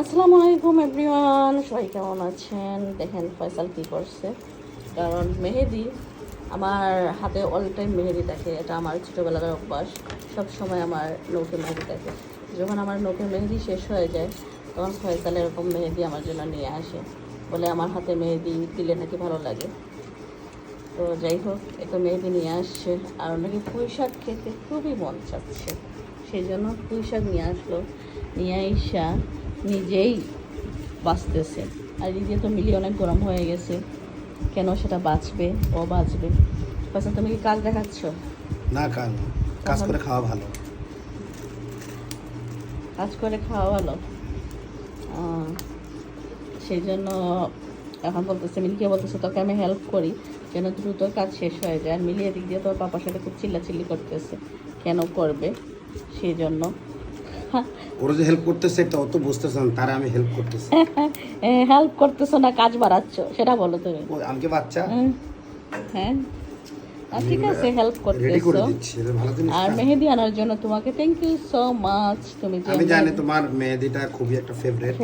আসসালামু আলাইকুম এভরিওয়ান, সবাই কেমন আছেন? দেখেন ফয়সাল কী করছে, কারণ মেহেদি আমার হাতে অল টাইম মেহেদি থাকে। এটা আমার ছোটোবেলার অভ্যাস, সব সময় আমার নৌকে মেহেদি থাকে। যখন আমার নৌকে মেহেদি শেষ হয়ে যায় তখন ফয়সাল এরকম মেহেদি আমার জন্য নিয়ে আসে, বলে আমার হাতে মেহেদি দিলে নাকি ভালো লাগে। তো যাই হোক, এত মেহেদি নিয়ে আসছে, আর নাকি পুঁই শাক খেতে খুবই মন চাচ্ছে, সেই জন্য পুঁই শাক নিয়ে আসলো। নিয়ে আইসা নিজেই বাঁচতেছে। আর এই যে তো মিলি অনেক গরম হয়ে গেছে, কেন সেটা বাঁচবে, ও বাঁচবে। আচ্ছা, তুমি কি কাজ দেখাচ্ছ? না, কাজ করে খাওয়া ভালো। কাজ করে খাওয়া ভালো, সেই জন্য এখন বলতেছে, মিলিকে বলতেছে তোকে আমি হেল্প করি যেন দ্রুত কাজ শেষ হয়ে যায়। আর মিলি এদিক দিয়ে তোর পাপার সাথে খুব চিল্লাচিল্লি করতেছে, কেন করবে, সেই জন্য। ওরা যে হেল্প করতেছে এটা অত বুঝতেছেন, তারা আমি হেল্প করতেছি। হেল্প করতেছো না, কাজ বাড়াচ্ছ, সেটা বলো তুমি। আমি কি বাচ্চা? হ্যাঁ, ঠিক আছে, হেল্প রেডি করে করতেছো। দিচ্ছি, এটা ভালো জিনিস। আর মেহেদি আনার জন্য তোমাকে থ্যাংক ইউ সো মাচ। তুমি যে আমি জানি তোমার মেহেদিটা খুবই একটা ফেভারিট।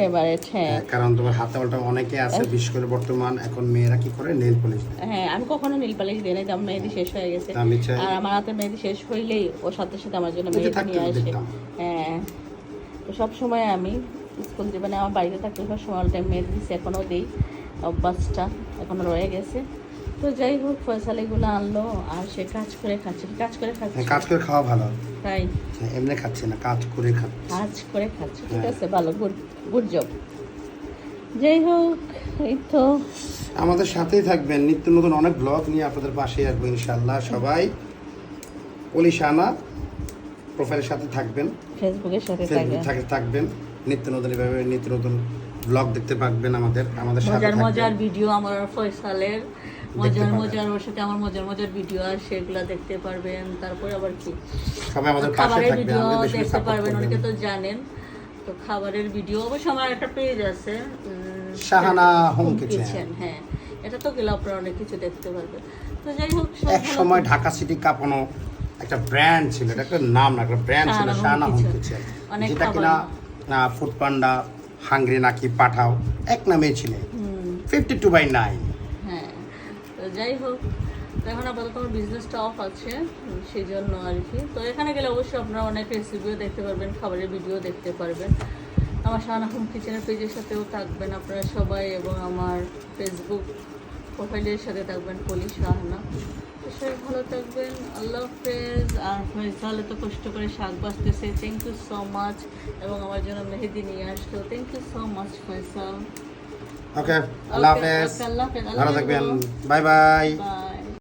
হ্যাঁ, কারণ তোমার হাতে ওটা অনেকে আছে, বিশেষ করে বর্তমান এখন মেয়েরা কি করে নেল পলিশ দেয়। হ্যাঁ, আমি কখনো নীল পালিশ দিই না, আমার মেহেদি শেষ হয়ে গেছে। আমি চাই আর আমার হাতে মেহেদি শেষ হইলেই ওর সাথে সাথে আমার জন্য মেহেদি নিয়ে আসে। হ্যাঁ, তো সবসময় আমি স্কুল জীবনে আমার বাড়িতে থাকতে সব সময় অল টাইম মেহেদি দিচ্ছি, এখনও দিই, অভ্যাসটা এখনও রয়ে গেছে। তো যাই হোক, ফয়সাল এগুলো আনলো আর সে কাজ করে খাচ্ছে। কাজ করে খাচ্ছে, কাজ করে খাওয়া ভালো। তাই এমনি খাচ্ছে না, কাজ করে খাচ্ছে। কাজ করে খাচ্ছে, ঠিক আছে, ভালো, গুড জব। যাই হোক, এই তো আমাদের সাথেই থাকবেন, নিত্য নতুন অনেক ব্লগ নিয়ে আপনাদের পাশে আসবো ইনশাল্লাহ। সবাই পলিশানা প্রোফাইলের সাথে থাকবেন, ফেসবুকের সাথে থাকবেন। নিত্য নতুন এভাবে নিত্য নতুন ব্লগ দেখতে পারবেন। আমাদের সাথে মজার ভিডিও, আমার ফয়সালের মজার ওর সাথে আমার মজার ভিডিও, আর সেগুলো দেখতে পারবেন। তারপরে আবার কি, সবাই আমাদের পাশে খাবারের থাকবেন, ভিডিও আমাদের বেশি দেখতে সাপোর্ট পারবেন, করবেন। অনেকে তো জানেন। তো খাবারের ভিডিও অবশ্য আমার একটা পেজ আছে, শাহানা হোম কিচেন। হ্যাঁ, এটা তো গেলে আপনারা অনেক কিছু দেখতে পারবেন। তো যাই হোক, এক সময় ঢাকা সিটি কাঁপানো একটা ব্র্যান্ড ছিল, এটা একটা নাম না, একটা ব্র্যান্ড ছিল শাহানা হোম কিচেন, যেটা কিনা ফুড পান্ডা, হাঙ্গরি নাকি পাঠাও এক নামেই ছিল, 52/9। হ্যাঁ, তো যাই হোক, তো এখন আপাতত আমার বিজনেসটা অফ আছে, সেই জন্য আর কি। তো এখানে গেলে অবশ্যই আপনারা অনেক রেসিপিও দেখতে পারবেন, খাবারের ভিডিও দেখতে পারবেন। আমার শাহানা হোম কিচেনের পেজের সাথেও থাকবেন আপনারা সবাই, এবং আমার ফেসবুক প্রোফাইলের সাথে থাকবেন পলি শাহানা। তো সবাই ভালো থাকবেন, আল্লাহ হাফেজ। আর ফয়সাল তো কষ্ট করে শাক বাঁচতেছে, থ্যাংক ইউ সো মাচ। এবং আমার জন্য মেহেদি নিয়ে আসলো, thank you so much Faisal. Okay, আল্লাহ হাফেজ, ভালো থাকবেন, বাই বাই।